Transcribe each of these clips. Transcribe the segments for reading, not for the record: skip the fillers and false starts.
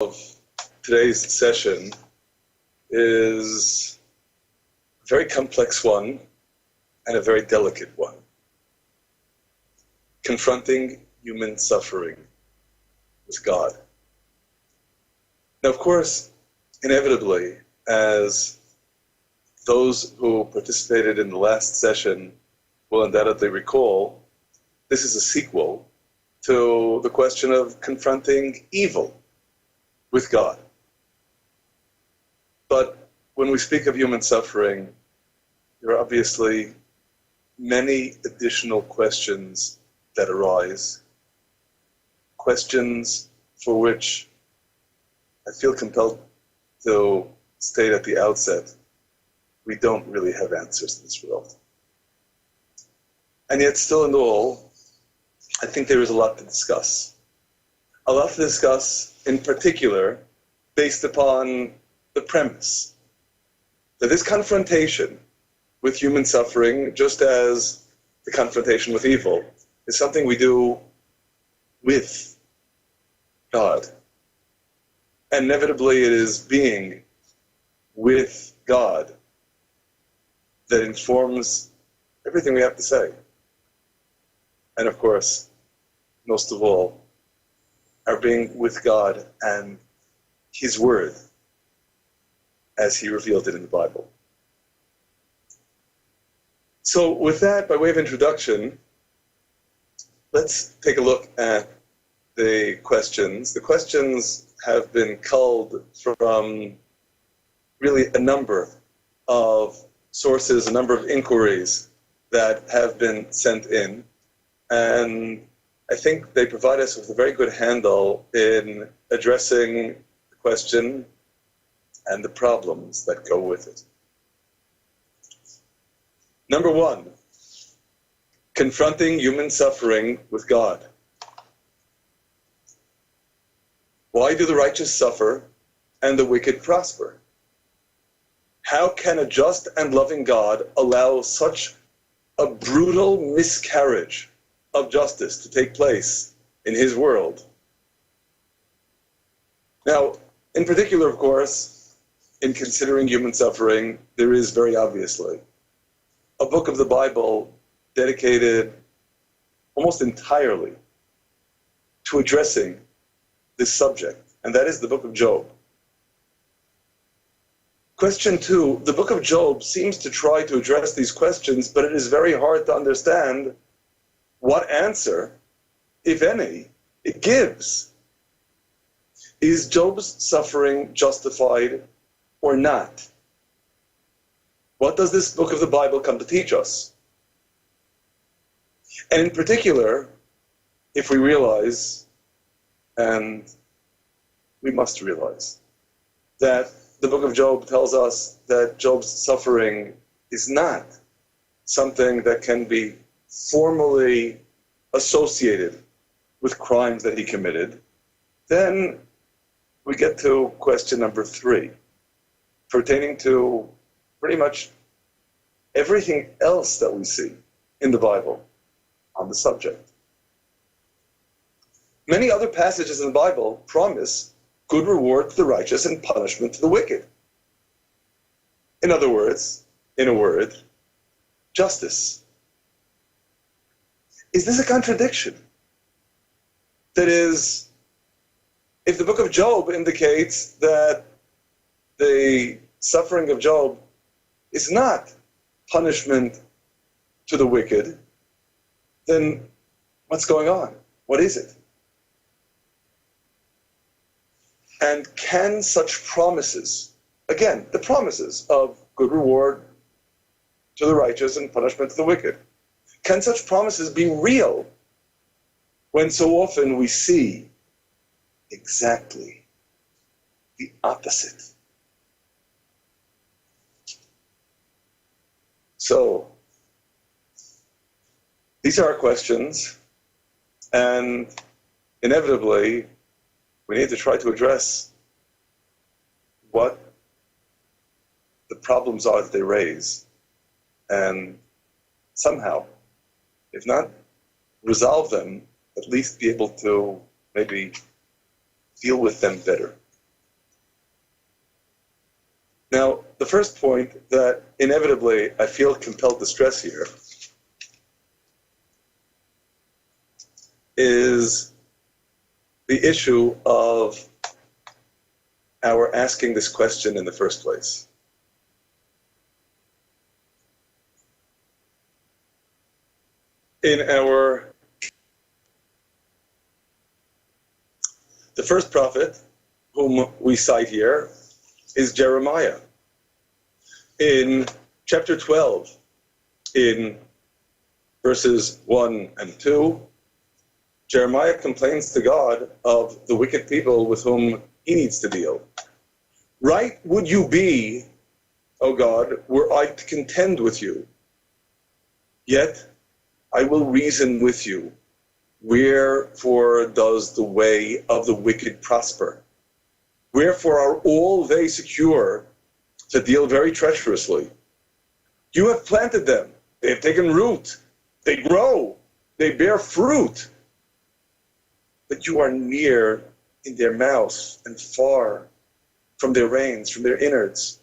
of today's session is a very complex one and a very delicate one. Confronting human suffering with God. Now, of course, inevitably, as those who participated in the last session will undoubtedly recall, this is a sequel to the question of confronting evil with God. But when we speak of human suffering, there are obviously many additional questions that arise, questions for which I feel compelled to state at the outset, we don't really have answers in this world. And yet still and all, I think there is a lot to discuss. A lot to discuss in particular based upon the premise that this confrontation with human suffering, just as the confrontation with evil, is something we do with God. And inevitably it is being with God that informs everything we have to say. And of course, most of all, our being with God and His Word as He revealed it in the Bible. So with that, by way of introduction, let's take a look at the questions. The questions have been culled from really a number of sources, a number of inquiries that have been sent in. And I think they provide us with a very good handle in addressing the question and the problems that go with it. Number one, confronting human suffering with God. Why do the righteous suffer and the wicked prosper? How can a just and loving God allow such a brutal miscarriage of justice to take place in His world? Now, in particular, of course, in considering human suffering, there is very obviously a book of the Bible dedicated almost entirely to addressing this subject, and that is the book of Job. Question 2, the book of Job seems to try to address these questions, but it is very hard to understand what answer, if any, it gives. Is Job's suffering justified or not? What does this book of the Bible come to teach us? And in particular, if we realize, and we must realize, that the book of Job tells us that Job's suffering is not something that can be formally associated with crimes that he committed, then we get to question number 3, pertaining to pretty much everything else that we see in the Bible on the subject. Many other passages in the Bible promise good reward to the righteous and punishment to the wicked. In other words, in a word, justice. Is this a contradiction? That is, if the book of Job indicates that the suffering of Job is not punishment to the wicked, then what's going on? What is it? And can such promises, again, the promises of good reward to the righteous and punishment to the wicked, can such promises be real when so often we see exactly the opposite? So, these are our questions, and inevitably, we need to try to address what the problems are that they raise, and somehow, if not resolve them, at least be able to maybe deal with them better. Now, the first point that inevitably I feel compelled to stress here is the issue of our asking this question in the first place. The first prophet whom we cite here is Jeremiah. In chapter 12, in verses 1 and 2, Jeremiah complains to God of the wicked people with whom he needs to deal. Right would you be, O God, were I to contend with you. Yet I will reason with you. Wherefore does the way of the wicked prosper? Wherefore are all they secure to deal very treacherously? You have planted them. They have taken root. They grow. They bear fruit. But you are near in their mouth and far from their reins, from their innards.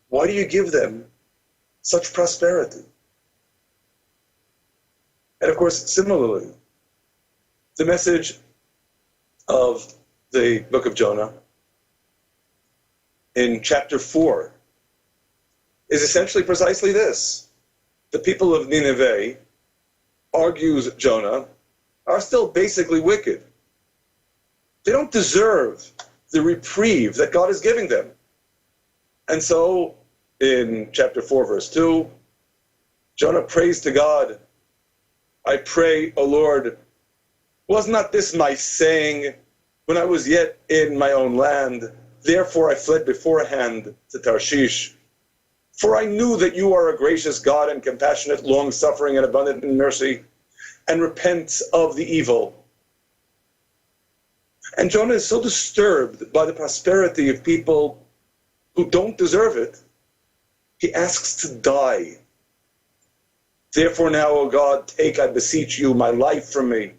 Why do you give them such prosperity? And of course, similarly, the message of the book of Jonah in chapter 4 is essentially precisely this. The people of Nineveh, argues Jonah, are still basically wicked. They don't deserve the reprieve that God is giving them. And so, in chapter 4, verse 2, Jonah prays to God, I pray, O Lord, was not this my saying when I was yet in my own land? Therefore I fled beforehand to Tarshish. For I knew that you are a gracious God and compassionate, long-suffering and abundant in mercy, and repents of the evil. And Jonah is so disturbed by the prosperity of people who don't deserve it, he asks to die. Therefore now, O God, take, I beseech you, my life from me,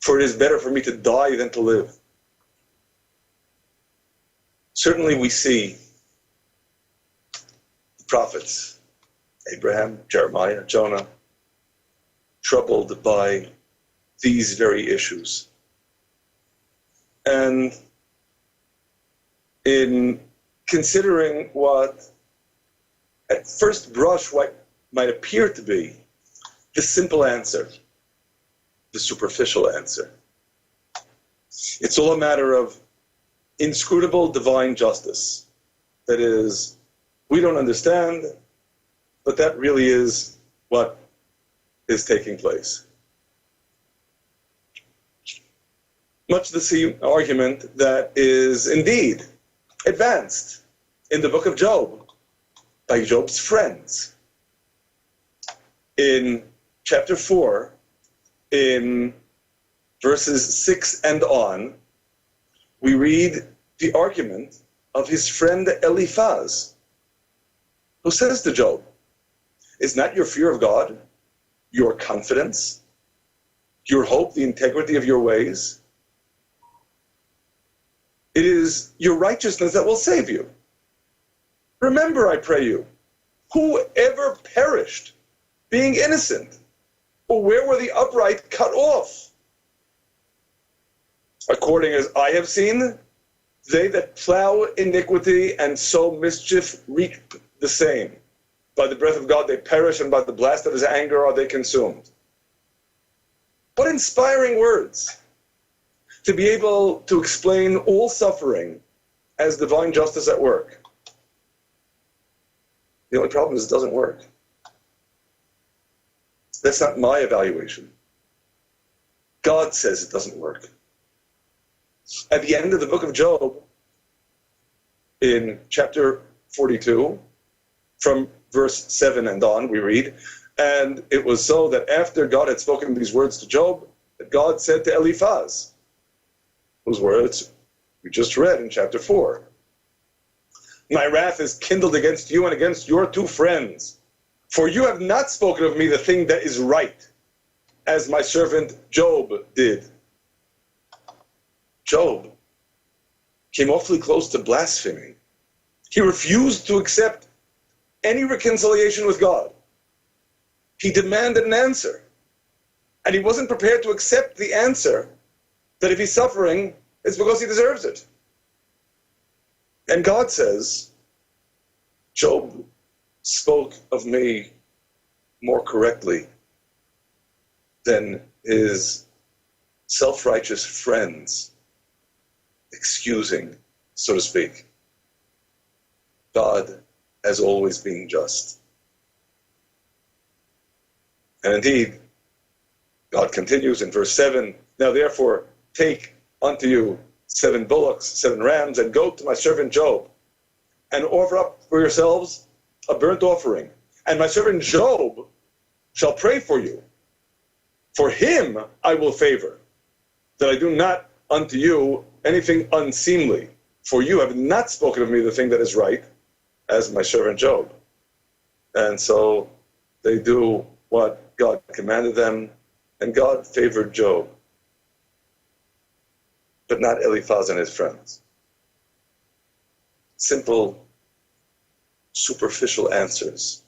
for it is better for me to die than to live. Certainly we see the prophets, Abraham, Jeremiah, Jonah, troubled by these very issues. And in considering what at first brush might appear to be the simple answer, the superficial answer, it's all a matter of inscrutable divine justice. That is, we don't understand, but that really is what is taking place. Much the same argument that is indeed advanced in the book of Job by Job's friends. In chapter 4, in verses 6 and on, we read the argument of his friend Eliphaz, who says to Job, is not your fear of God, your confidence, your hope, the integrity of your ways? It is your righteousness that will save you. Remember, I pray you, who ever perished being innocent? Or where were the upright cut off? According as I have seen, they that plow iniquity and sow mischief reap the same. By the breath of God they perish, and by the blast of his anger are they consumed. What inspiring words to be able to explain all suffering as divine justice at work. The only problem is it doesn't work. That's not my evaluation. God says it doesn't work. At the end of the book of Job, in chapter 42, from verse 7 and on, we read, and it was so that after God had spoken these words to Job, that God said to Eliphaz, whose words we just read in chapter 4, my wrath is kindled against you and against your two friends, for you have not spoken of me the thing that is right, as my servant Job did. Job came awfully close to blaspheming. He refused to accept any reconciliation with God. He demanded an answer. And he wasn't prepared to accept the answer that if he's suffering, it's because he deserves it. And God says, Job spoke of me more correctly than his self-righteous friends, excusing, so to speak. God has always been just. And indeed, God continues in verse 7, now therefore take unto you 7 bullocks, 7 rams, and go to my servant Job, and offer up for yourselves a burnt offering. And my servant Job shall pray for you. For him I will favor, that I do not unto you anything unseemly. For you have not spoken of me the thing that is right, as my servant Job. And so they do what God commanded them, and God favored Job, but not Eliphaz and his friends. Simple, superficial answers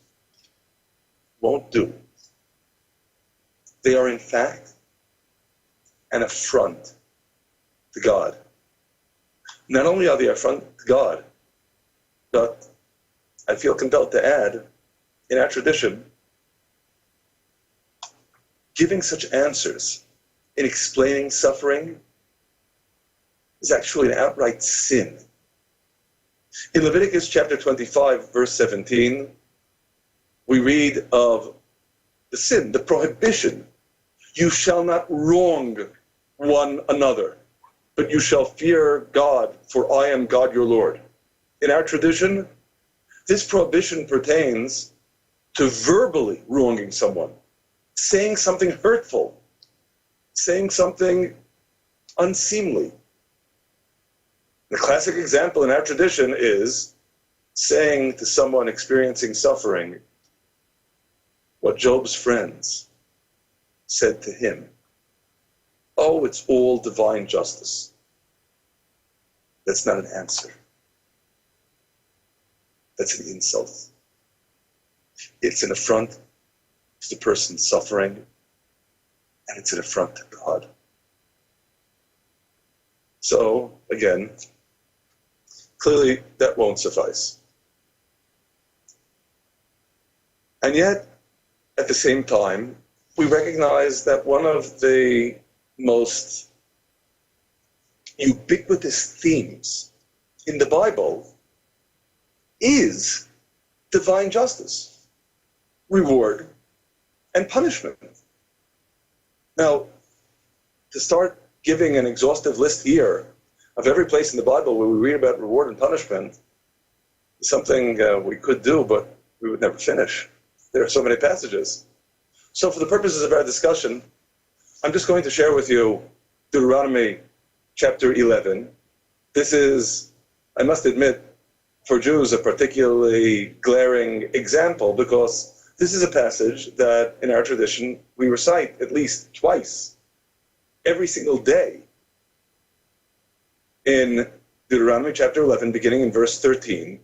won't do. They are, in fact, an affront to God. Not only are they an affront to God, but I feel compelled to add, in our tradition, giving such answers in explaining suffering is actually an outright sin. In Leviticus chapter 25, verse 17, we read of the sin, the prohibition. You shall not wrong one another, but you shall fear God, for I am God your Lord. In our tradition, this prohibition pertains to verbally wronging someone, saying something hurtful, saying something unseemly. The classic example in our tradition is saying to someone experiencing suffering what Job's friends said to him. Oh, it's all divine justice. That's not an answer. That's an insult. It's an affront to the person suffering, and it's an affront to God. So, again, clearly that won't suffice. And yet, at the same time, we recognize that one of the most ubiquitous themes in the Bible is divine justice, reward, and punishment. Now, to start giving an exhaustive list here of every place in the Bible where we read about reward and punishment is something we could do, but we would never finish. There are so many passages. So for the purposes of our discussion, I'm just going to share with you Deuteronomy chapter 11. This is, I must admit, for Jews a particularly glaring example, because this is a passage that in our tradition we recite at least twice every single day. In Deuteronomy chapter 11, beginning in verse 13,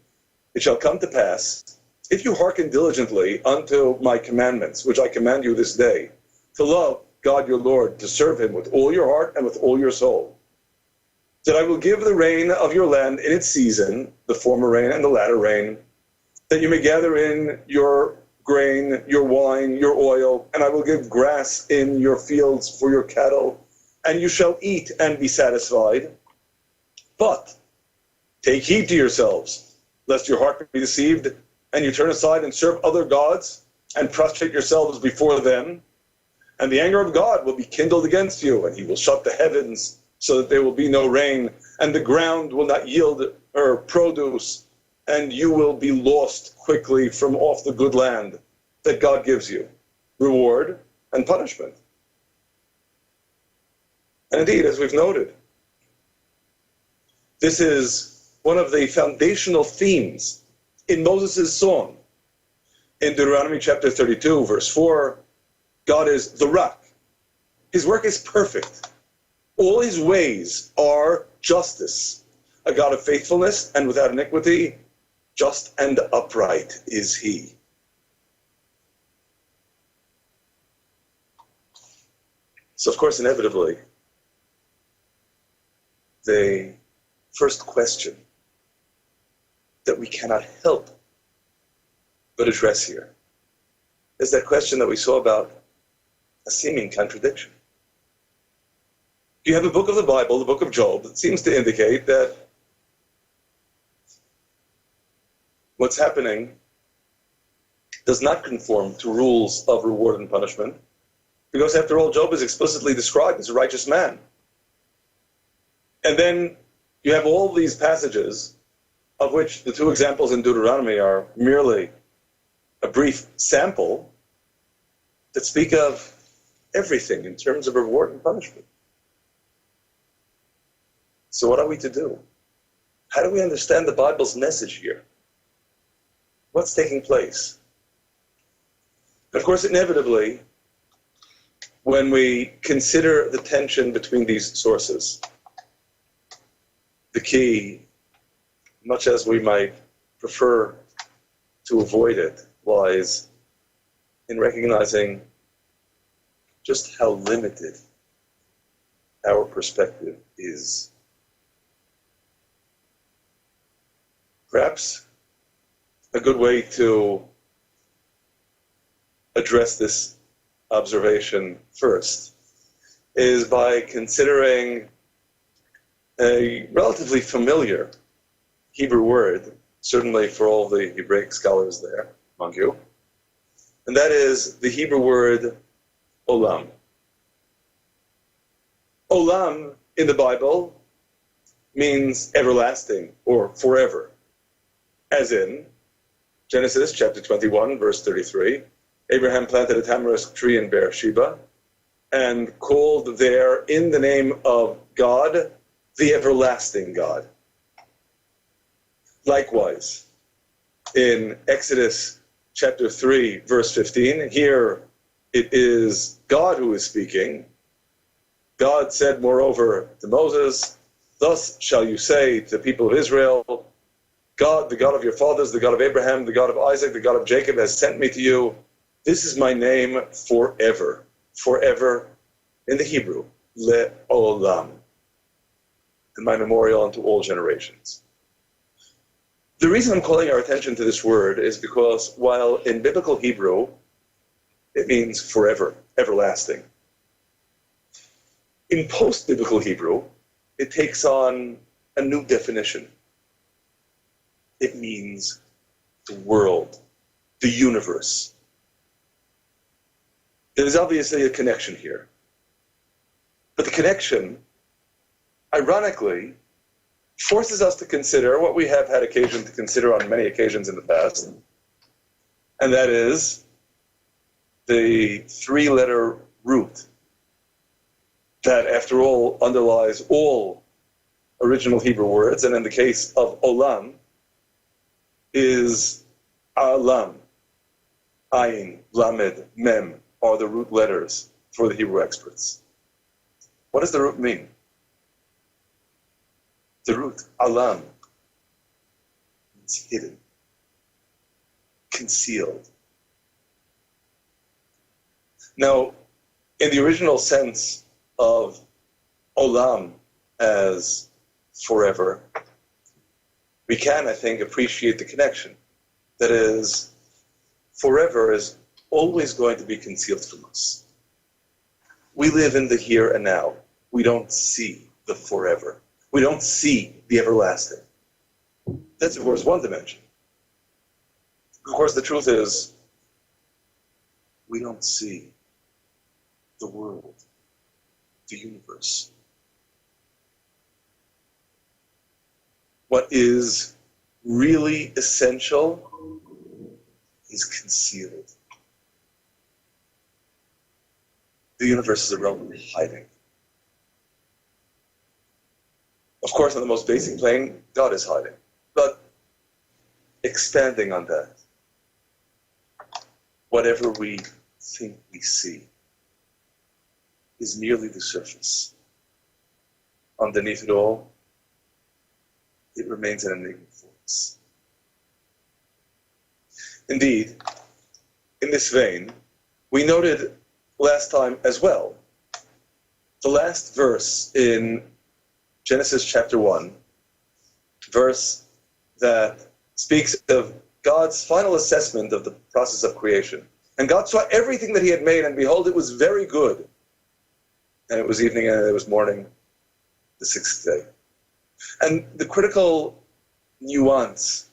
it shall come to pass, if you hearken diligently unto my commandments, which I command you this day, to love God your Lord, to serve him with all your heart and with all your soul, that I will give the rain of your land in its season, the former rain and the latter rain, that you may gather in your grain, your wine, your oil, and I will give grass in your fields for your cattle, and you shall eat and be satisfied. But take heed to yourselves, lest your heart be deceived, and you turn aside and serve other gods, and prostrate yourselves before them, and the anger of God will be kindled against you, and he will shut the heavens so that there will be no rain, and the ground will not yield her produce, and you will be lost quickly from off the good land that God gives you, reward and punishment. And indeed, as we've noted, this is one of the foundational themes in Moses' song. In Deuteronomy chapter 32, verse 4, God is the rock. His work is perfect. All his ways are justice. a God of faithfulness and without iniquity, just and upright is he. So, of course, inevitably, the first question that we cannot help but address here is that question that we saw about a seeming contradiction. You have a book of the Bible, the book of Job, that seems to indicate that what's happening does not conform to rules of reward and punishment, because after all, Job is explicitly described as a righteous man. And then you have all these passages, of which the two examples in Deuteronomy are merely a brief sample, that speak of everything in terms of reward and punishment. So what are we to do? How do we understand the Bible's message here? What's taking place? Of course, inevitably, when we consider the tension between these sources, the key, much as we might prefer to avoid it, lies in recognizing just how limited our perspective is. Perhaps a good way to address this observation first is by considering a relatively familiar Hebrew word, certainly for all the Hebraic scholars there among you, and that is the Hebrew word olam. Olam in the Bible means everlasting or forever, as in Genesis chapter 21, verse 33, Abraham planted a tamarisk tree in Beersheba and called there in the name of God, the everlasting God. Likewise, in Exodus chapter 3, verse 15, here it is God who is speaking. God said, moreover, to Moses, thus shall you say to the people of Israel, God, the God of your fathers, the God of Abraham, the God of Isaac, the God of Jacob has sent me to you. This is my name forever. Forever in the Hebrew, le'olam, and my memorial unto all generations. The reason I'm calling our attention to this word is because while in biblical Hebrew it means forever, everlasting, in post-biblical Hebrew it takes on a new definition. It means the world, the universe. There's obviously a connection here. But the connection, ironically, forces us to consider what we have had occasion to consider on many occasions in the past, and that is the three-letter root that, after all, underlies all original Hebrew words, and in the case of olam, is alam. Ayin, lamed, mem are the root letters for the Hebrew experts. What does the root mean? The root, alam, means hidden, concealed. Now, in the original sense of olam as forever, we can, I think, appreciate the connection. That is, forever is always going to be concealed from us. We live in the here and now. We don't see the forever. We don't see the everlasting. That's, of course, one dimension. Of course, the truth is, we don't see the world, the universe. What is really essential is concealed. The universe is a realm of hiding. Of course, on the most basic plane, God is hiding. But expanding on that, whatever we think we see is merely the surface. Underneath it all, it remains an enigma for us. Indeed, in this vein, we noted last time as well, the last verse in Genesis chapter 1, verse that speaks of God's final assessment of the process of creation. And God saw everything that he had made, and behold, it was very good. And it was evening, and it was morning, the sixth day. And the critical nuance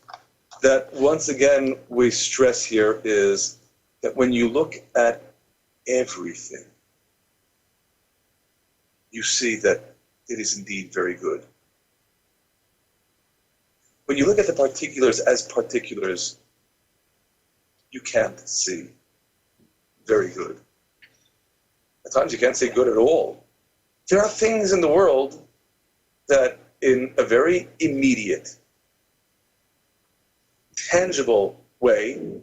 that once again we stress here is that when you look at everything, you see that it is indeed very good. When you look at the particulars as particulars, you can't see very good. At times you can't see good at all. There are things in the world that in a very immediate, tangible way,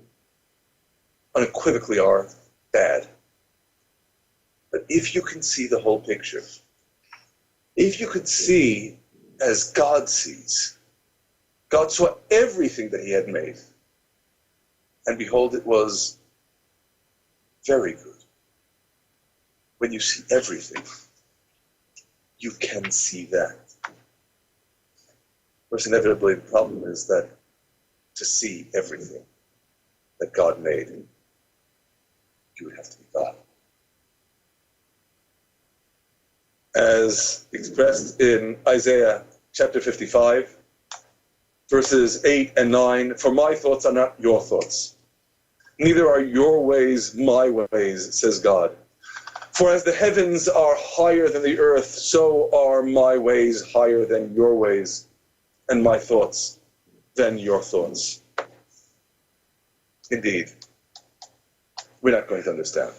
unequivocally are bad. But if you can see the whole picture, if you could see as God sees, God saw everything that he had made, and behold, it was very good. When you see everything, you can see that. Of course, inevitably, the problem is that to see everything that God made, you would have to be God. As expressed in Isaiah chapter 55, verses 8 and 9, "For my thoughts are not your thoughts, neither are your ways my ways, says God. For as the heavens are higher than the earth, so are my ways higher than your ways, and my thoughts than your thoughts." Indeed, we're not going to understand.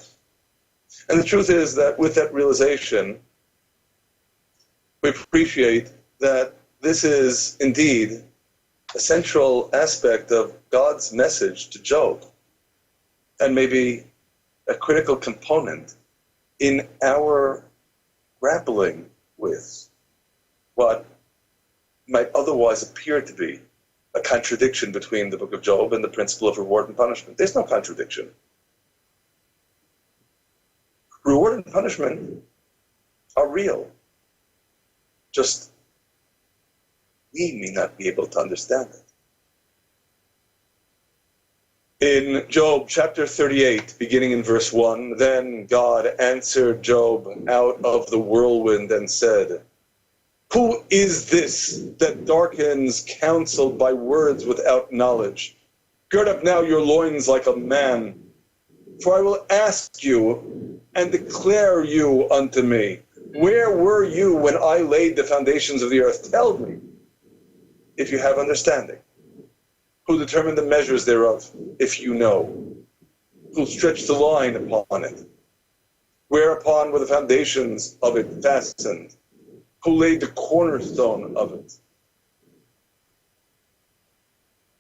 And the truth is that with that realization, we appreciate that this is indeed a central aspect of God's message to Job, and maybe a critical component in our grappling with what might otherwise appear to be a contradiction between the book of Job and the principle of reward and punishment. There's no contradiction. Reward and punishment are real. Just we may not be able to understand it. In Job chapter 38, beginning in verse 1, "Then God answered Job out of the whirlwind and said, Who is this that darkens counsel by words without knowledge? Gird up now your loins like a man, for I will ask you and declare you unto me. Where were you when I laid the foundations of the earth? Tell me, if you have understanding. Who determined the measures thereof, if you know? Who stretched the line upon it? Whereupon were the foundations of it fastened? Who laid the cornerstone of it?"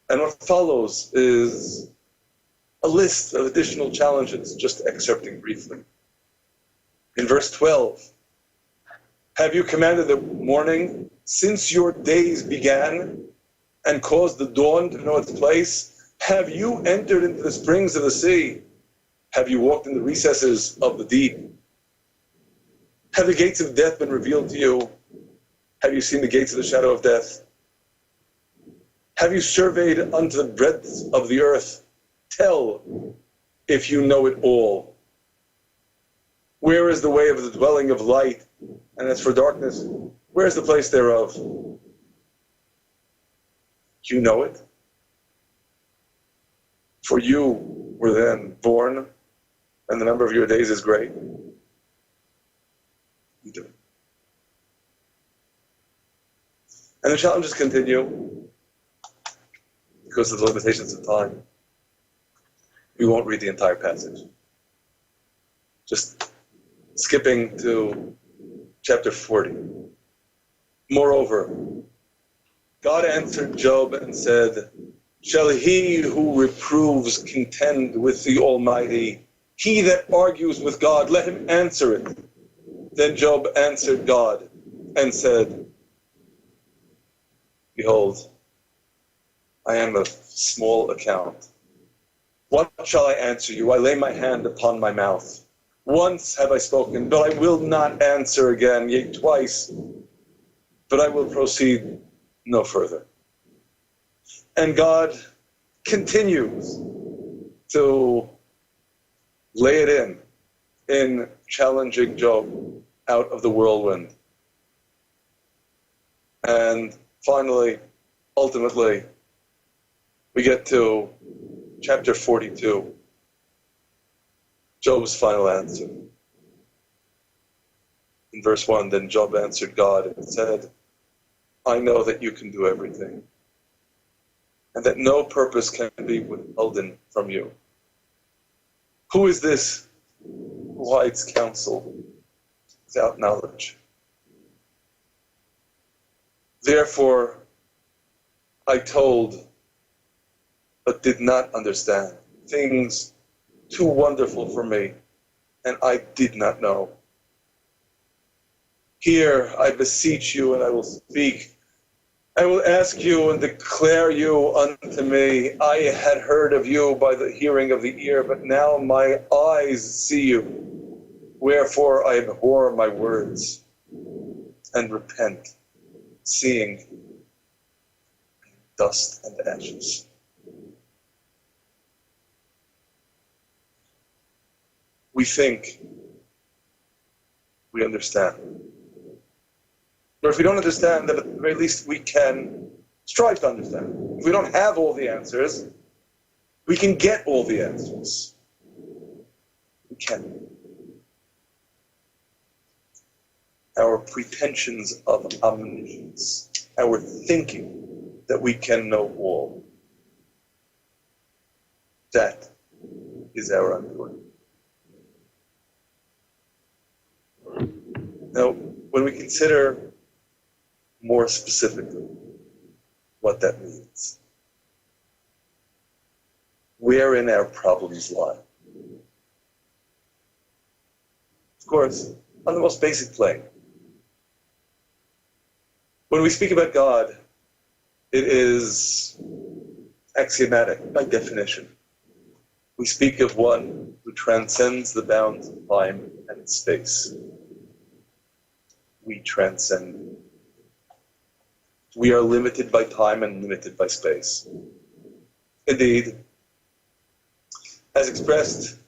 And what follows is a list of additional challenges, just excerpting briefly. In verse 12, "Have you commanded the morning since your days began, and caused the dawn to know its place? Have you entered into the springs of the sea? Have you walked in the recesses of the deep? Have the gates of death been revealed to you? Have you seen the gates of the shadow of death? Have you surveyed unto the breadth of the earth? Tell, if you know it all. Where is the way of the dwelling of light? And as for darkness, where is the place thereof? You know it? For you were then born, and the number of your days is great. You do it. And the challenges continue because of the limitations of time. We won't read the entire passage. Just skipping to chapter 40. "Moreover, God answered Job and said, Shall he who reproves contend with the Almighty? He that argues with God, let him answer it. Then Job answered God and said, Behold, I am of small account. What shall I answer you? I lay my hand upon my mouth. Once have I spoken, but I will not answer again, yea, twice, but I will proceed no further. And God continues to lay it in challenging Job out of the whirlwind. And finally, ultimately, we get to chapter 42, Job's final answer. In verse 1, then Job answered God and said, I know that you can do everything, and that no purpose can be withholden from you. Who is this who hides counsel without knowledge? Therefore, I told, but did not understand, things too wonderful for me, and I did not know. Hear, I beseech you, and I will speak. I will ask you and declare you unto me. I had heard of you by the hearing of the ear, but now my eyes see you. Wherefore I abhor my words and repent, seeing dust and ashes. We think we understand. Or if we don't understand, then at the very least we can strive to understand. If we don't have all the answers, we can get all the answers. We can. Our pretensions of omniscience, our thinking that we can know all, that is our undoing. Now, when we consider more specifically what that means, wherein our problems lie. Of course, on the most basic plane. When we speak about God, it is axiomatic by definition. We speak of one who transcends the bounds of time and space. We transcend. We are limited by time and limited by space. Indeed, as expressed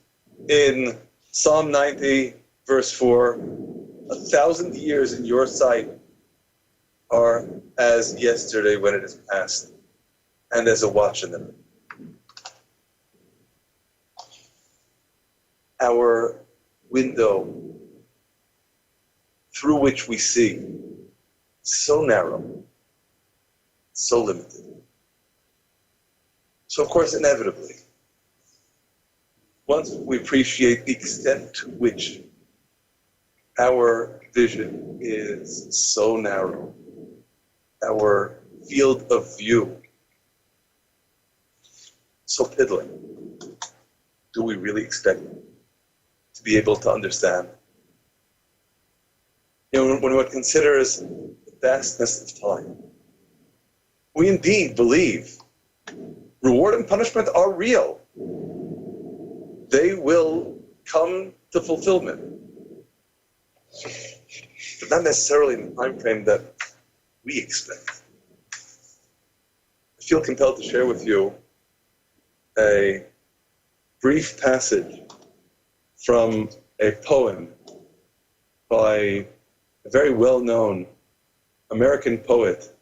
in Psalm 90, verse 4, 1,000 years in your sight are as yesterday when it is past, and as a watch in them. Our window through which we see, so narrow, so limited. So of course, inevitably, once we appreciate the extent to which our vision is so narrow, our field of view so piddling, do we really expect to be able to understand? You know, when one considers the vastness of time, we indeed believe reward and punishment are real. They will come to fulfillment, but not necessarily in the time frame that we expect. I feel compelled to share with you a brief passage from a poem by a very well-known American poet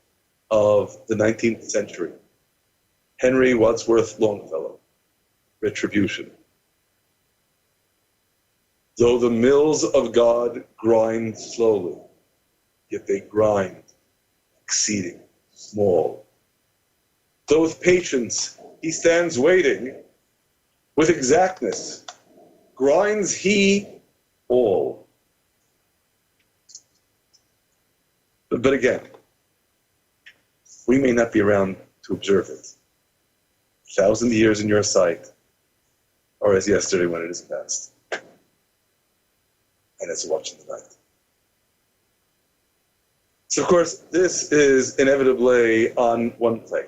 of the 19th century, Henry Wadsworth Longfellow, Retribution. Though the mills of God grind slowly, yet they grind exceeding small. Though with patience he stands waiting, with exactness grinds he all. But again, we may not be around to observe it. 1,000 years in your sight are as yesterday when it is past, and as a watch in the night. So, of course, this is inevitably on one plane,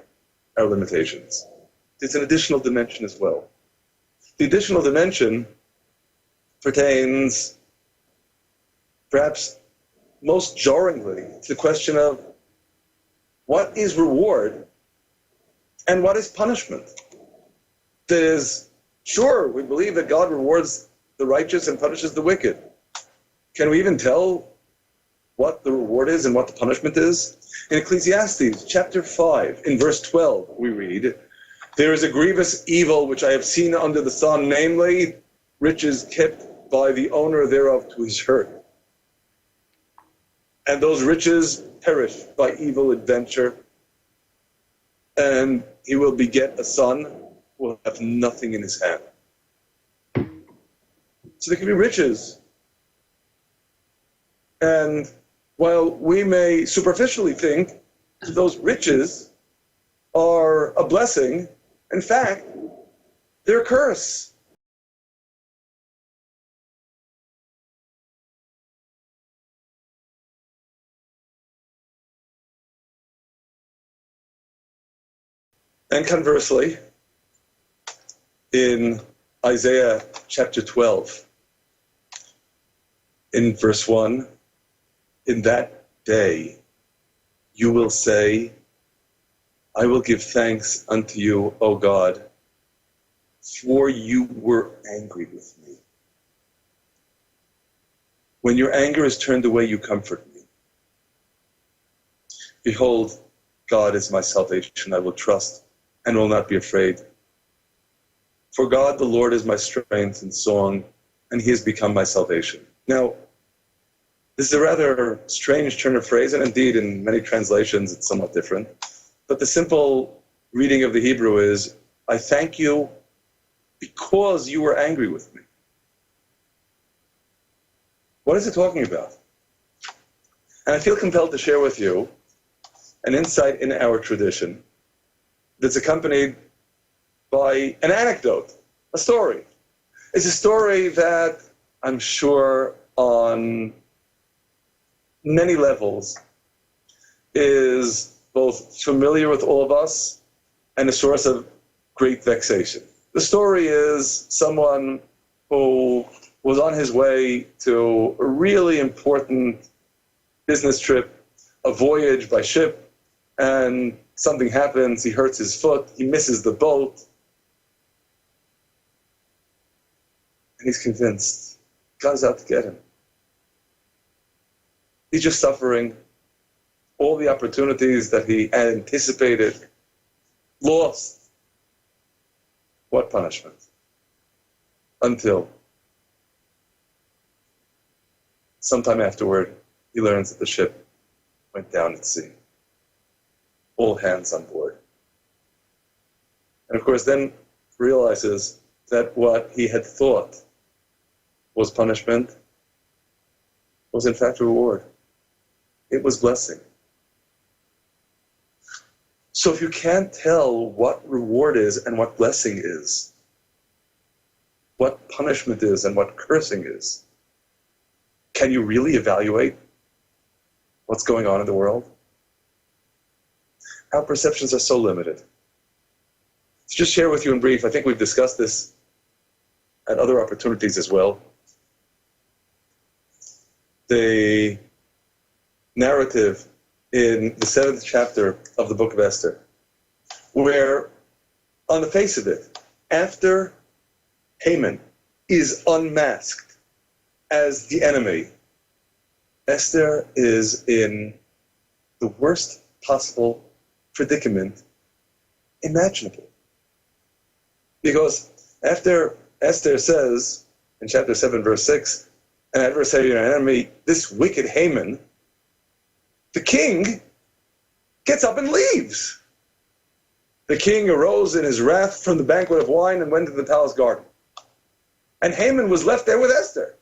our limitations. It's an additional dimension as well. The additional dimension pertains, perhaps most jarringly, to the question of what is reward and what is punishment. That is, sure, we believe that God rewards the righteous and punishes the wicked. Can we even tell what the reward is and what the punishment is? In Ecclesiastes chapter 5, in verse 12, we read, "There is a grievous evil which I have seen under the sun, namely, riches kept by the owner thereof to his hurt. And those riches perish by evil adventure, and he will beget a son who will have nothing in his hand." So there can be riches. And while we may superficially think those riches are a blessing, in fact, they're a curse. And conversely, in Isaiah chapter 12, in verse 1, "In that day you will say, I will give thanks unto you, O God, for you were angry with me. When your anger is turned away, you comfort me. Behold, God is my salvation. I will trust and will not be afraid. For God, the Lord, is my strength and song, and he has become my salvation." Now, this is a rather strange turn of phrase, and indeed in many translations it's somewhat different. But the simple reading of the Hebrew is, "I thank you because you were angry with me." What is it talking about? And I feel compelled to share with you an insight in our tradition that's accompanied by an anecdote, a story. It's a story that I'm sure on many levels is both familiar with all of us and a source of great vexation. The story is someone who was on his way to a really important business trip, a voyage by ship, and something happens, he hurts his foot, he misses the boat, and he's convinced God's out to get him. He's just suffering. All the opportunities that he had anticipated, lost. What punishment? Until sometime afterward, he learns that the ship went down at sea. All hands on board. And of course, then realizes that what he had thought was punishment was in fact reward. It was blessing. So if you can't tell what reward is and what blessing is, what punishment is and what cursing is, can you really evaluate what's going on in the world? Our perceptions are so limited. To just share with you in brief, I think we've discussed this at other opportunities as well. The narrative in the 7th chapter of the book of Esther, where, on the face of it, after Haman is unmasked as the enemy, Esther is in the worst possible predicament imaginable. Because after Esther says, in chapter 7, verse 6, "An adversary and an enemy, this wicked Haman," the king gets up and leaves. The king arose in his wrath from the banquet of wine and went to the palace garden. And Haman was left there with Esther.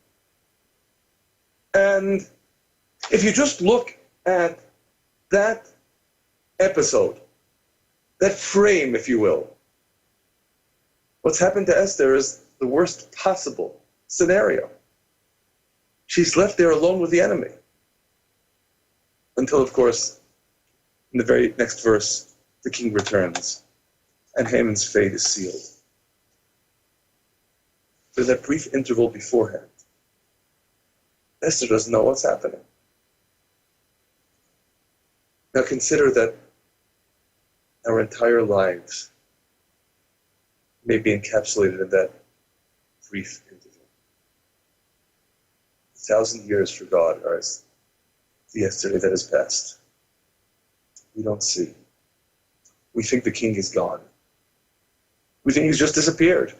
And if you just look at that episode, that frame, if you will, what's happened to Esther is the worst possible scenario. She's left there alone with the enemy. Until, of course, in the very next verse, the king returns, and Haman's fate is sealed. There's that brief interval beforehand. Esther doesn't know what's happening. Now consider that our entire lives may be encapsulated in that brief interval. 1,000 years for God are as the yesterday that has passed. We don't see. We think the king is gone. We think he's just disappeared.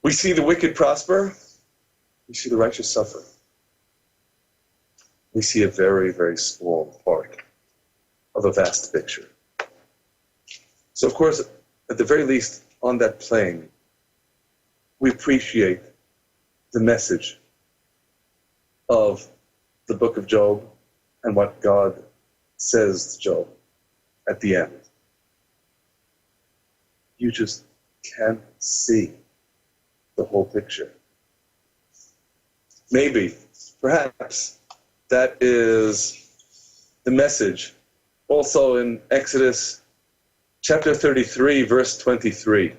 We see the wicked prosper. We see the righteous suffer. We see a very, very small part of a vast picture. So, of course, at the very least, on that plane, we appreciate the message of the book of Job and what God says to Job at the end. You just can't see the whole picture. Maybe, perhaps, that is the message also in Exodus chapter 33, verse 23.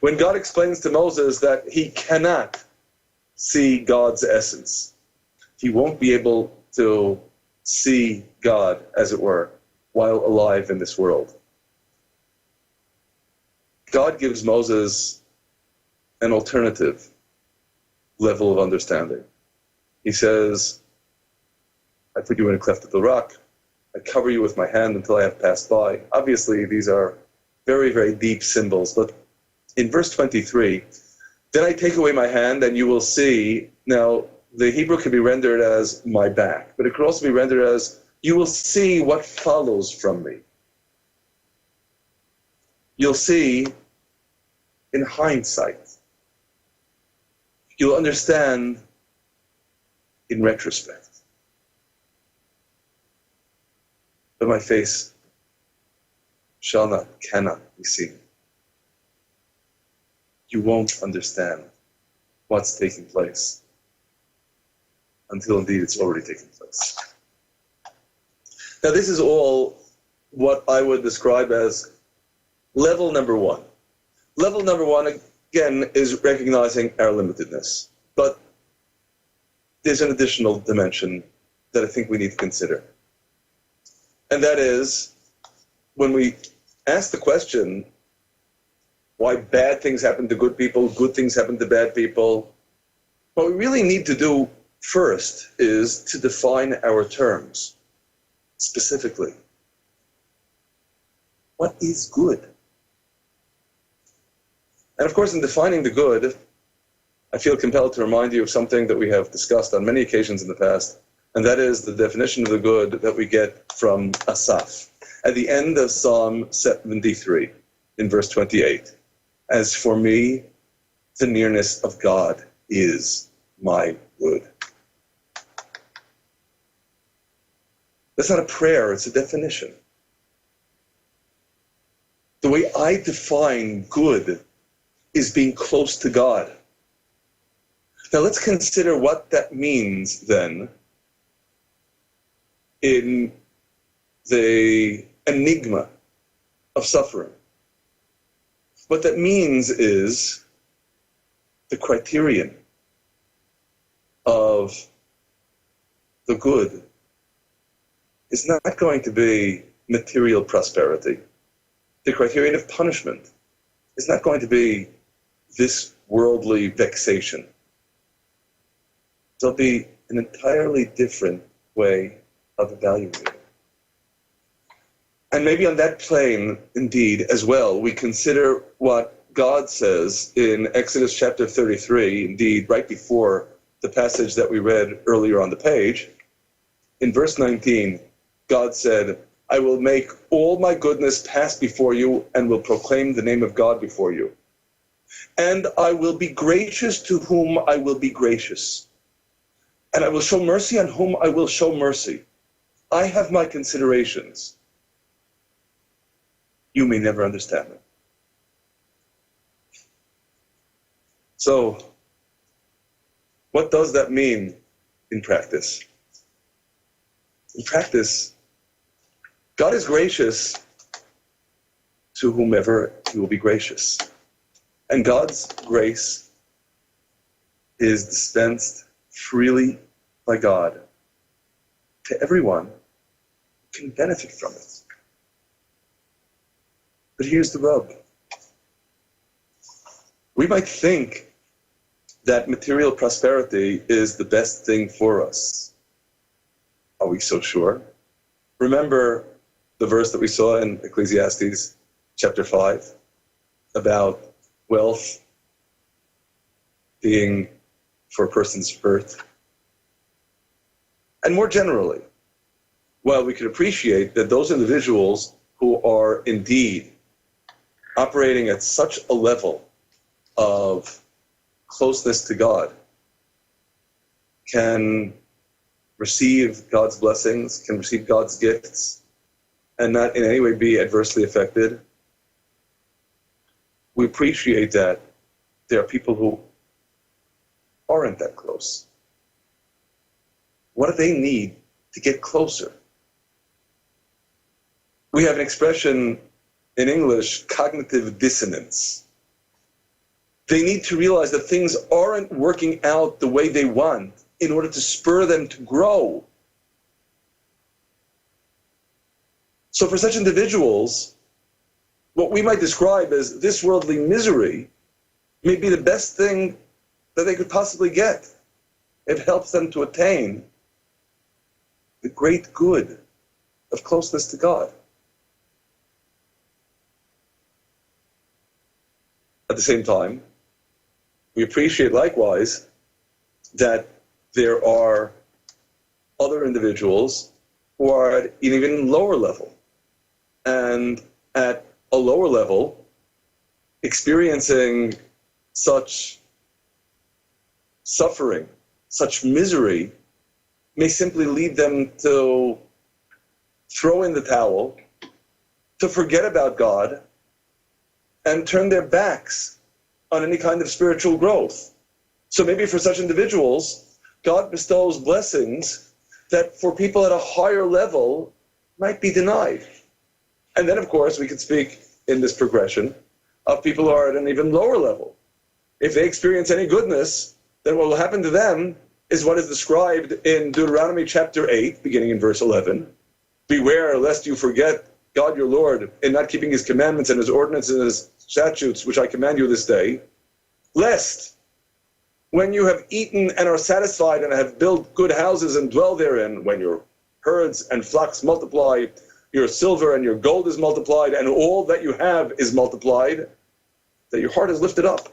When God explains to Moses that he cannot see God's essence, he won't be able to see God, as it were, while alive in this world. God gives Moses an alternative level of understanding. He says, I put you in a cleft of the rock. I cover you with my hand until I have passed by. Obviously, these are very, very deep symbols. But in verse 23, then I take away my hand and you will see. Now, the Hebrew can be rendered as my back, but it could also be rendered as you will see what follows from me. You'll see in hindsight. You'll understand in retrospect. But my face cannot be seen. You won't understand what's taking place until indeed it's already taken place. Now this is all what I would describe as level number one. Level number one, again, is recognizing our limitedness. But there's an additional dimension that I think we need to consider. And that is, when we ask the question, why bad things happen to good people, good things happen to bad people, what we really need to do first is to define our terms specifically. What is good? And of course, in defining the good, I feel compelled to remind you of something that we have discussed on many occasions in the past, and that is the definition of the good that we get from Asaph at the end of Psalm 73 in verse 28. As for me, the nearness of God is my good. That's not a prayer, it's a definition. The way I define good is being close to God. Now let's consider what that means then in the enigma of suffering. What that means is the criterion of the good is not going to be material prosperity. The criterion of punishment is not going to be this worldly vexation. There'll be an entirely different way of evaluating. And maybe on that plane, indeed, as well, we consider what God says in Exodus chapter 33, indeed, right before the passage that we read earlier on the page. In verse 19, God said, I will make all my goodness pass before you and will proclaim the name of God before you. And I will be gracious to whom I will be gracious. And I will show mercy on whom I will show mercy. I have my considerations. You may never understand them. So, what does that mean in practice? In practice, God is gracious to whomever he will be gracious. And God's grace is dispensed freely by God to everyone who can benefit from it. But here's the rub. We might think that material prosperity is the best thing for us. Are we so sure? Remember the verse that we saw in Ecclesiastes chapter 5 about wealth being for a person's earth? And more generally, while we could appreciate that those individuals who are indeed operating at such a level of closeness to God can receive God's blessings, can receive God's gifts, and not in any way be adversely affected, we appreciate that there are people who aren't that close. What do they need to get closer? We have an expression in English, cognitive dissonance. They need to realize that things aren't working out the way they want in order to spur them to grow. So for such individuals, what we might describe as this worldly misery may be the best thing that they could possibly get. It helps them to attain the great good of closeness to God. At the same time, we appreciate likewise that there are other individuals who are at an even lower level. And at a lower level, experiencing such suffering, such misery, may simply lead them to throw in the towel, to forget about God, and turn their backs on any kind of spiritual growth. So maybe for such individuals, God bestows blessings that for people at a higher level might be denied. And then, of course, we could speak in this progression of people who are at an even lower level. If they experience any goodness, then what will happen to them is what is described in Deuteronomy chapter 8, beginning in verse 11. Beware lest you forget God your Lord in not keeping his commandments and his ordinances and his statutes, which I command you this day, lest when you have eaten and are satisfied and have built good houses and dwell therein, when your herds and flocks multiply, your silver and your gold is multiplied, and all that you have is multiplied, that your heart is lifted up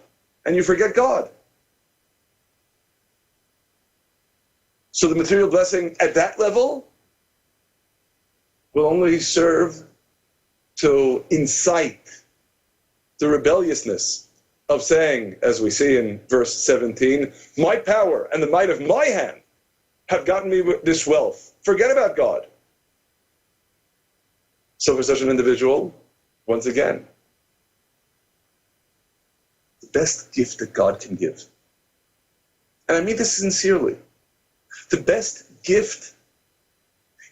and you forget God. So the material blessing at that level will only serve to incite the rebelliousness of saying, as we see in verse 17, my power and the might of my hand have gotten me this wealth. Forget about God. So for such an individual, once again, the best gift that God can give, and I mean this sincerely, the best gift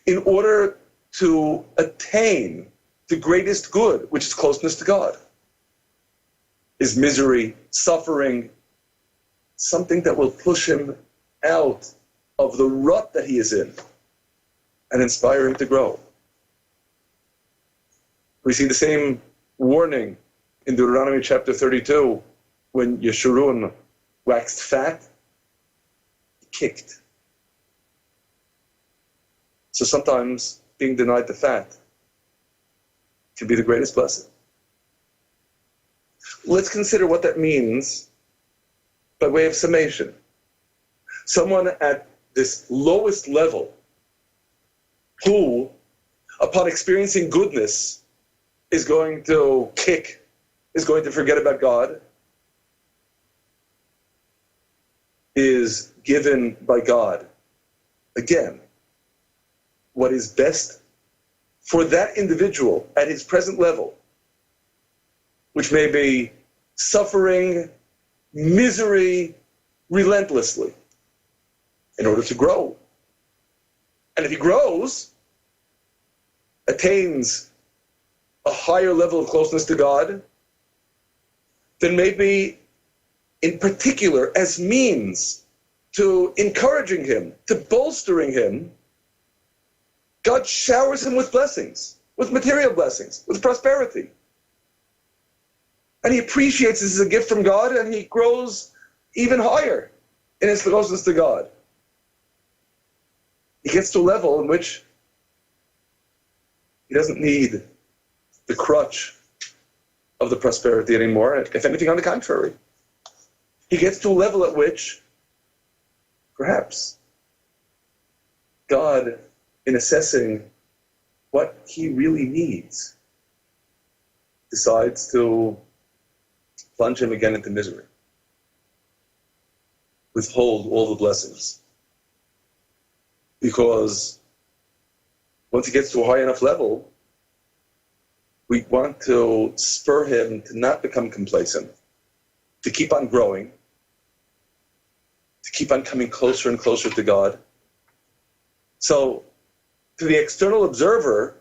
in order to attain the greatest good, which is closeness to God, is misery, suffering, something that will push him out of the rut that he is in and inspire him to grow. We see the same warning in Deuteronomy chapter 32 when Yeshurun waxed fat, he kicked. So sometimes being denied the fat can be the greatest blessing. Let's consider what that means by way of summation. Someone at this lowest level who, upon experiencing goodness, is going to kick, is going to forget about God, is given by God, again, what is best for that individual at his present level, which may be suffering, misery, relentlessly, in order to grow, And if he grows, attains a higher level of closeness to God, then maybe in particular as means to encouraging him, to bolstering him, God showers him with blessings, with material blessings, with prosperity. And he appreciates this as a gift from God, and he grows even higher in his closeness to God. He gets to a level in which he doesn't need the crutch of the prosperity anymore. If anything, on the contrary. He gets to a level at which, perhaps, God, in assessing what he really needs, decides to plunge him again into misery, withhold all the blessings. Because once he gets to a high enough level, we want to spur him to not become complacent, to keep on growing, to keep on coming closer and closer to God. So, to the external observer,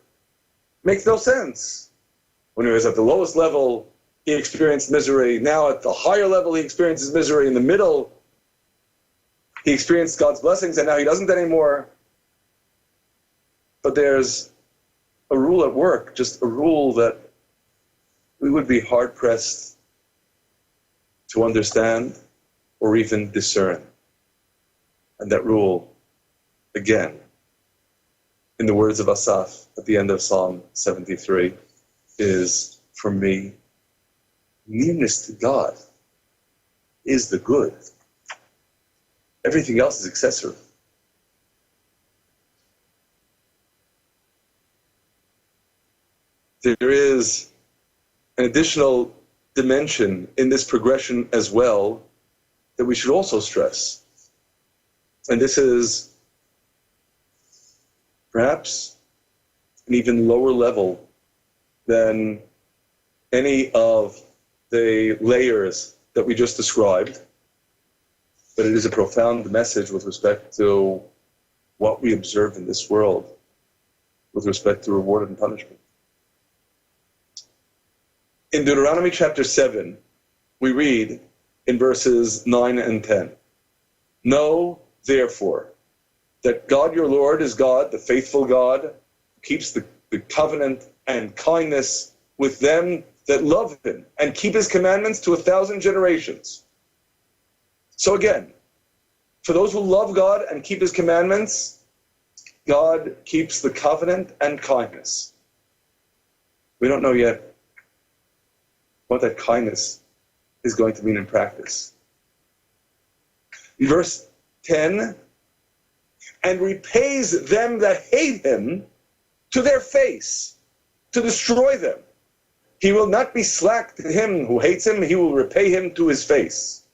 makes no sense. When he was at the lowest level, he experienced misery. Now at the higher level, he experiences misery. In the middle, he experienced God's blessings, and now he doesn't anymore. But there's a rule at work, just a rule that we would be hard-pressed to understand or even discern. And that rule, again, in the words of Asaph at the end of Psalm 73, is, for me, nearness to God is the good. Everything else is accessory. There is an additional dimension in this progression as well that we should also stress. And this is perhaps an even lower level than any of the layers that we just described, but it is a profound message with respect to what we observe in this world, with respect to reward and punishment. In Deuteronomy chapter 7, we read in verses 9 and 10, "Know, therefore, that God your Lord is God, the faithful God, who keeps the covenant and kindness with them that love him and keep his commandments to 1,000 generations." So again, for those who love God and keep his commandments, God keeps the covenant and kindness. We don't know yet what that kindness is going to mean in practice. In verse 10, "And repays them that hate him to their face, to destroy them. He will not be slack to him who hates him, he will repay him to his face."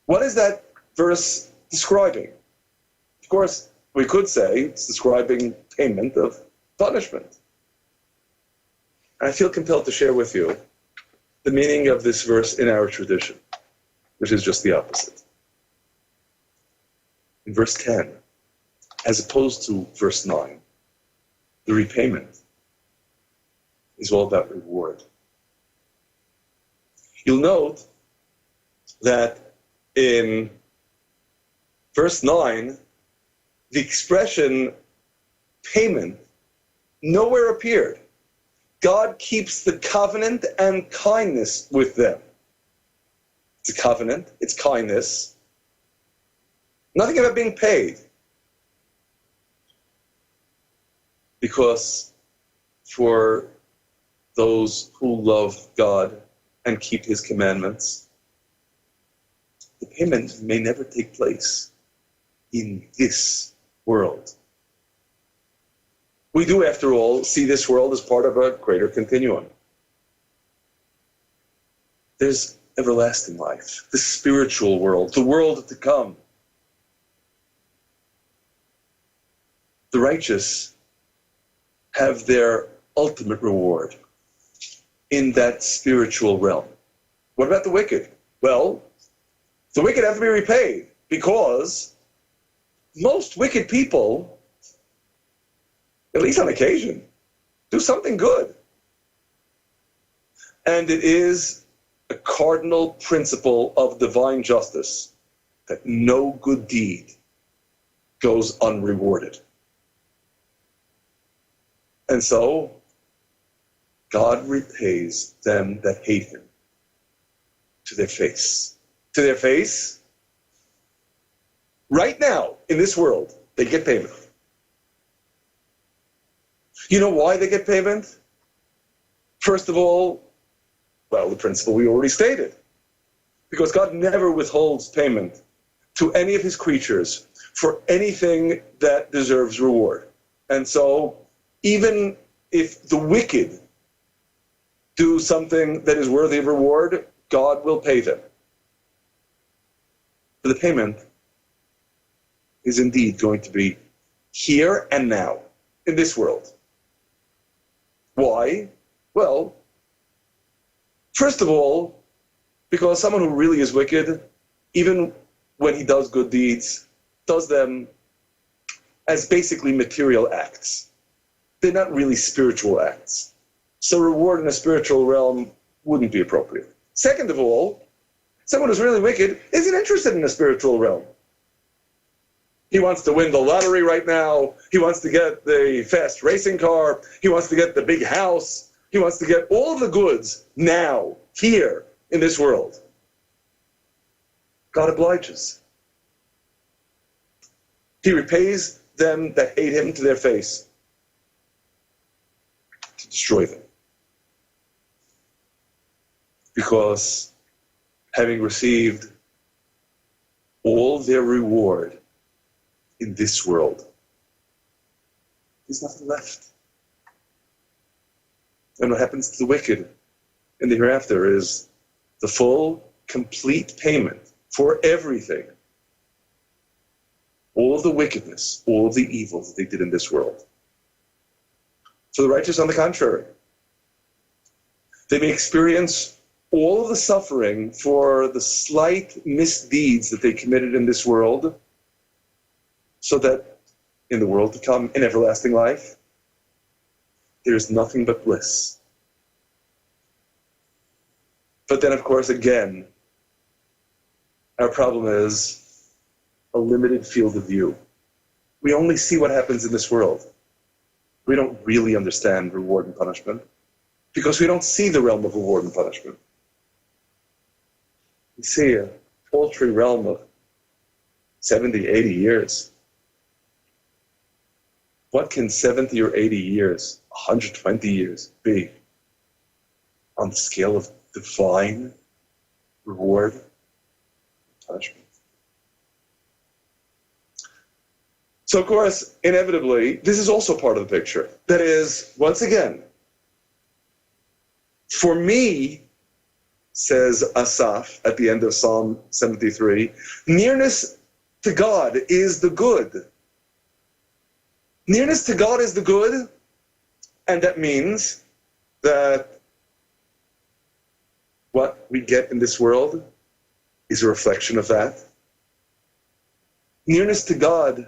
What is that verse describing? Of course, we could say it's describing payment of punishment. And I feel compelled to share with you the meaning of this verse in our tradition, which is just the opposite. In verse 10, as opposed to verse 9, the repayment is all about reward. You'll note that in verse 9, the expression payment nowhere appeared. God keeps the covenant and kindness with them. It's a covenant, it's kindness. Nothing about being paid. Because for those who love God and keep his commandments, the payment may never take place in this world. We do, after all, see this world as part of a greater continuum. There's everlasting life, the spiritual world, the world to come. The righteous have their ultimate reward in that spiritual realm. What about the wicked? Well, the wicked have to be repaid because most wicked people, at least on occasion, do something good. And it is a cardinal principle of divine justice that no good deed goes unrewarded. And so, God repays them that hate him to their face. To their face, right now, in this world, they get payment. You know why they get payment? First of all, well, the principle we already stated. Because God never withholds payment to any of his creatures for anything that deserves reward. And so, even if the wicked do something that is worthy of reward, God will pay them. But the payment is indeed going to be here and now, in this world. Why? Well, first of all, because someone who really is wicked, even when he does good deeds, does them as basically material acts. They're not really spiritual acts. So reward in a spiritual realm wouldn't be appropriate. Second of all, someone who's really wicked isn't interested in a spiritual realm. He wants to win the lottery right now. He wants to get the fast racing car. He wants to get the big house. He wants to get all the goods now, here, in this world. God obliges. He repays them that hate him to their face, to destroy them. Because having received all their reward in this world, there's nothing left. And what happens to the wicked in the hereafter is the full, complete payment for everything. All of the wickedness, all of the evil that they did in this world. For the righteous, on the contrary, they may experience all of the suffering for the slight misdeeds that they committed in this world, so that in the world to come, in everlasting life, there is nothing but bliss. But then, of course, again, our problem is a limited field of view. We only see what happens in this world. We don't really understand reward and punishment because we don't see the realm of reward and punishment. We see a paltry realm of 70, 80 years. What can 70 or 80 years, 120 years be on the scale of divine reward and punishment? So, of course, inevitably, this is also part of the picture. That is, once again, for me, says Asaph at the end of Psalm 73, nearness to God is the good. Nearness to God is the good, and that means that what we get in this world is a reflection of that. Nearness to God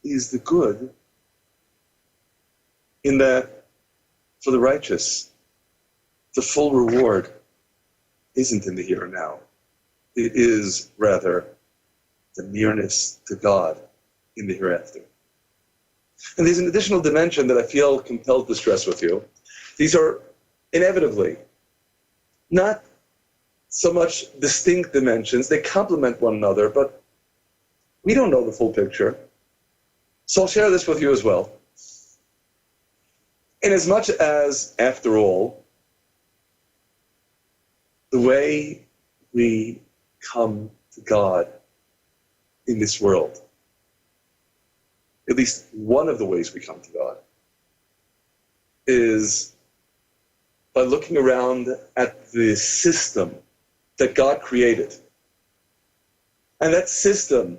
is the good, in that for the righteous, the full reward isn't in the here and now. It is rather the nearness to God in the hereafter. And there's an additional dimension that I feel compelled to stress with you. These are inevitably not so much distinct dimensions. They complement one another, but we don't know the full picture. So I'll share this with you as well. Inasmuch as, after all, the way we come to God in this world, at least one of the ways we come to God, is by looking around at the system that God created. And that system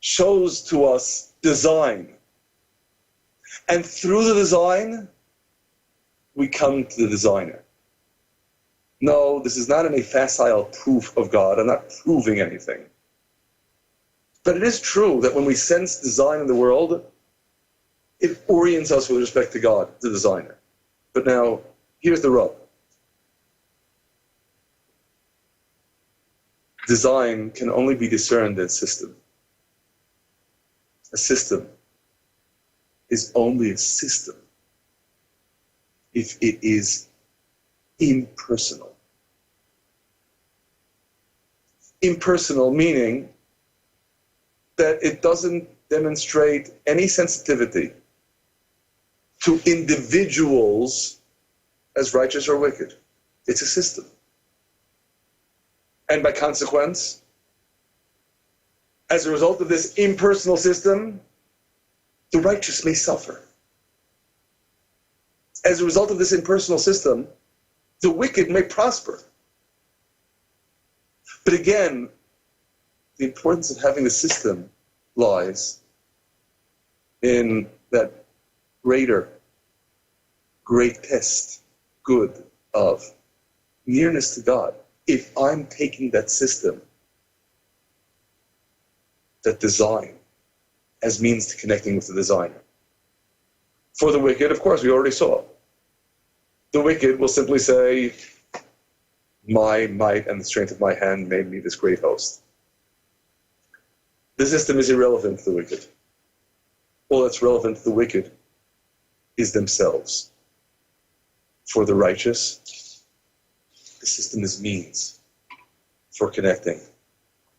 shows to us design. And through the design, we come to the designer. No, this is not any facile proof of God. I'm not proving anything. But it is true that when we sense design in the world, it orients us with respect to God, the designer. But now, here's the rub. Design can only be discerned in system. A system is only a system if it is impersonal. Impersonal meaning that it doesn't demonstrate any sensitivity to individuals as righteous or wicked. It's a system. And by consequence, as a result of this impersonal system, the righteous may suffer. As a result of this impersonal system, the wicked may prosper. But again, the importance of having a system lies in that greatest good of nearness to God. If I'm taking that system, that design, as means to connecting with the designer. For the wicked, of course, we already saw. The wicked will simply say, my might and the strength of my hand made me this great host. The system is irrelevant to the wicked. All that's relevant to the wicked is themselves. For the righteous, the system is means for connecting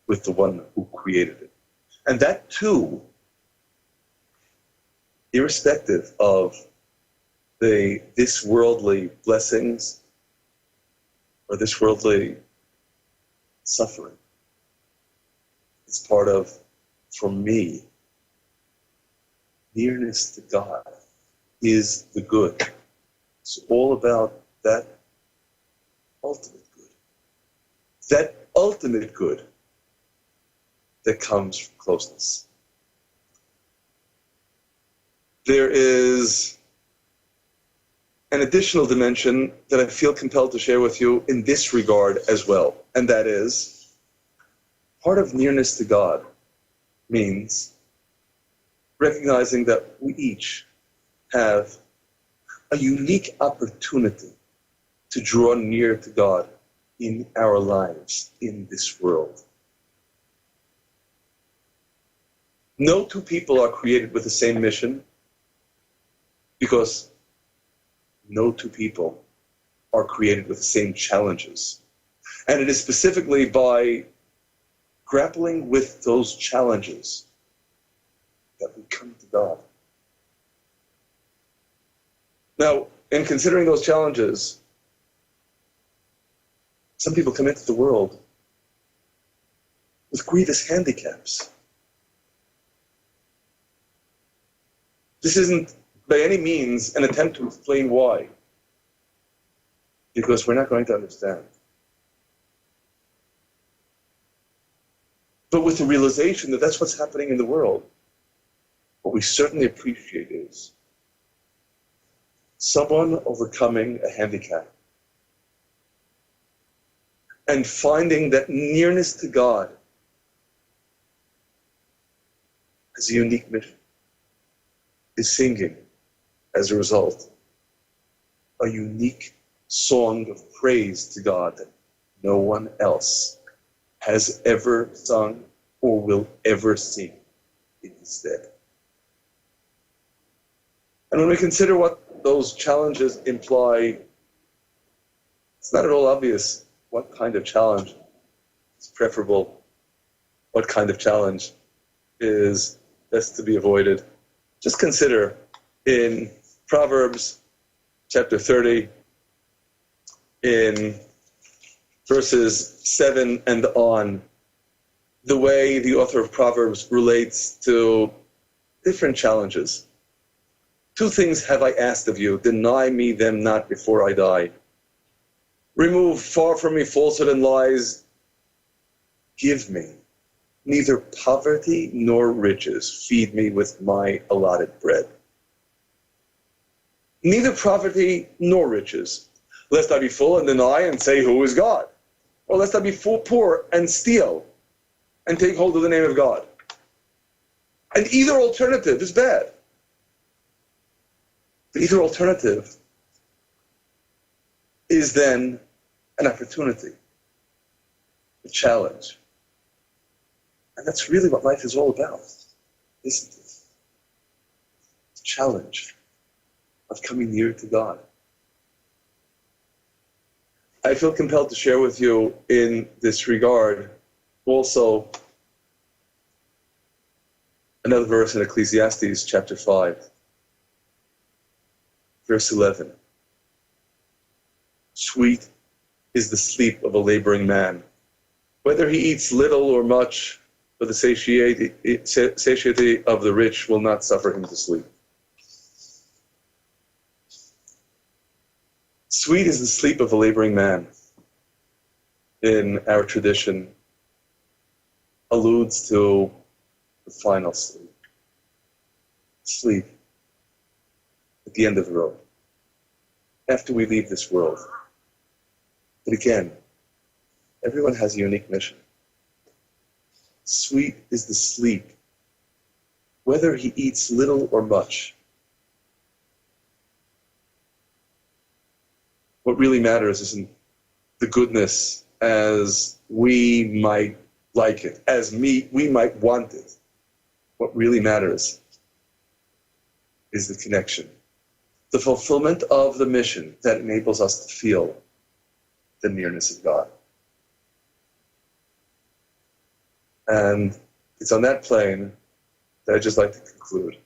with the one who created it. And that too, irrespective of this worldly blessings or this worldly suffering. It's part of, for me, nearness to God is the good. It's all about that ultimate good. That ultimate good that comes from closeness. There is an additional dimension that I feel compelled to share with you in this regard as well, and that is part of nearness to God means recognizing that we each have a unique opportunity to draw near to God in our lives, in this world. No two people are created with the same mission because no two people are created with the same challenges. And it is specifically by grappling with those challenges that we come to God. Now, in considering those challenges, some people come into the world with grievous handicaps. This isn't by any means an attempt to explain why, because we're not going to understand. But with the realization that that's what's happening in the world, what we certainly appreciate is someone overcoming a handicap and finding that nearness to God as a unique mission, is singing, as a result, a unique song of praise to God that no one else has ever sung or will ever sing in his stead. And when we consider what those challenges imply, it's not at all obvious what kind of challenge is preferable, what kind of challenge is best to be avoided. Just consider in Proverbs chapter 30, in verses 7 and on, the way the author of Proverbs relates to different challenges. 2 things have I asked of you, deny me them not before I die. Remove far from me falsehood and lies. Give me neither poverty nor riches. Feed me with my allotted bread. Neither poverty nor riches, lest I be full and deny and say, who is God? Or lest I be full poor and steal and take hold of the name of God. And either alternative is bad. But either alternative is then an opportunity, a challenge. And that's really what life is all about, isn't it? The challenge of coming near to God. I feel compelled to share with you in this regard also another verse in Ecclesiastes chapter 5, verse 11. Sweet is the sleep of a laboring man. Whether he eats little or much, but the satiety of the rich will not suffer him to sleep. Sweet is the sleep of a laboring man, in our tradition, alludes to the final sleep. Sleep at the end of the road, after we leave this world. But again, everyone has a unique mission. Sweet is the sleep, whether he eats little or much. What really matters isn't the goodness as we might like it, as we might want it. What really matters is the connection, the fulfillment of the mission that enables us to feel the nearness of God. And it's on that plane that I'd just like to conclude.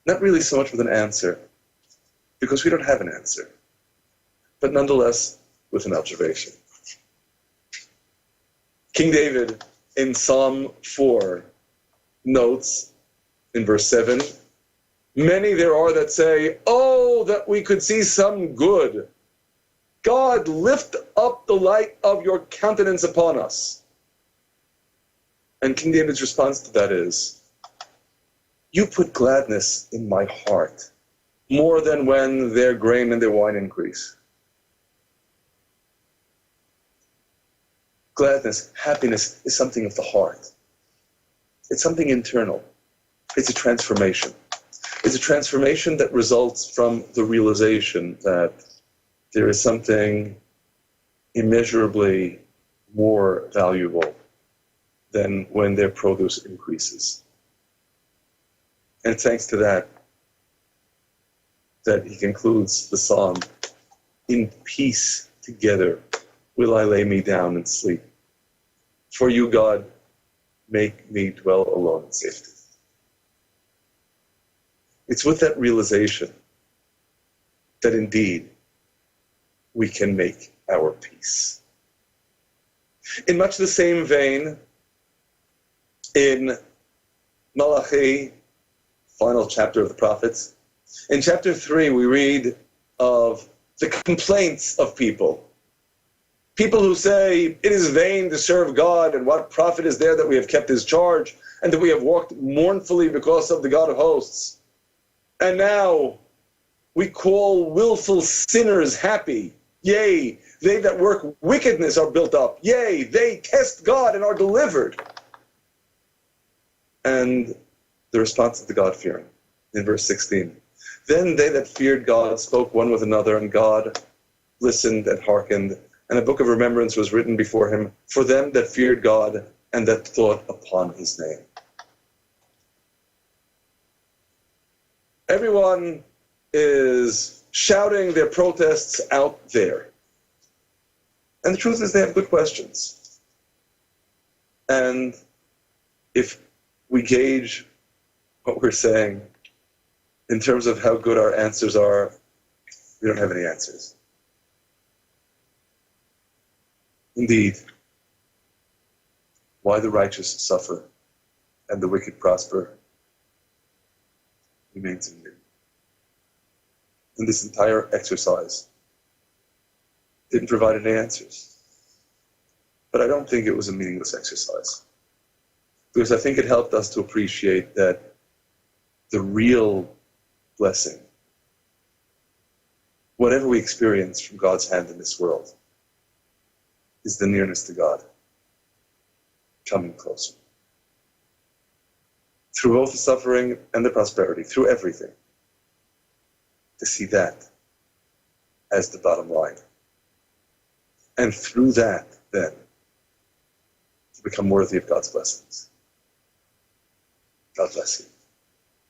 Not really so much with an answer, because we don't have an answer, but nonetheless with an observation. King David in Psalm 4 notes in verse 7, many there are that say, oh, that we could see some good. God, lift up the light of your countenance upon us. And King David's response to that is, you put gladness in my heart, more than when their grain and their wine increase. Gladness, happiness is something of the heart. It's something internal. It's a transformation. It's a transformation that results from the realization that there is something immeasurably more valuable than when their produce increases. And thanks to that he concludes the psalm, in peace together will I lay me down and sleep. For you, God, make me dwell alone in safety. It's with that realization that indeed we can make our peace. In much the same vein, in Malachi, final chapter of the prophets, in chapter 3 we read of the complaints of people. People who say, it is vain to serve God, and what profit is there that we have kept his charge, and that we have walked mournfully because of the God of hosts. And now we call willful sinners happy. Yea, they that work wickedness are built up. Yea, they test God and are delivered. And the response of the God-fearing in verse 16. Then they that feared God spoke one with another, and God listened and hearkened. And a book of remembrance was written before him for them that feared God and that thought upon his name. Everyone is shouting their protests out there. And the truth is they have good questions. And if we gauge what we're saying in terms of how good our answers are, we don't have any answers. Indeed, why the righteous suffer and the wicked prosper remains in you. And this entire exercise didn't provide any answers. But I don't think it was a meaningless exercise. Because I think it helped us to appreciate that the real blessing, whatever we experience from God's hand in this world, is the nearness to God, coming closer. through both the suffering and the prosperity, through everything, to see that as the bottom line. And through that, then, to become worthy of God's blessings. God bless you.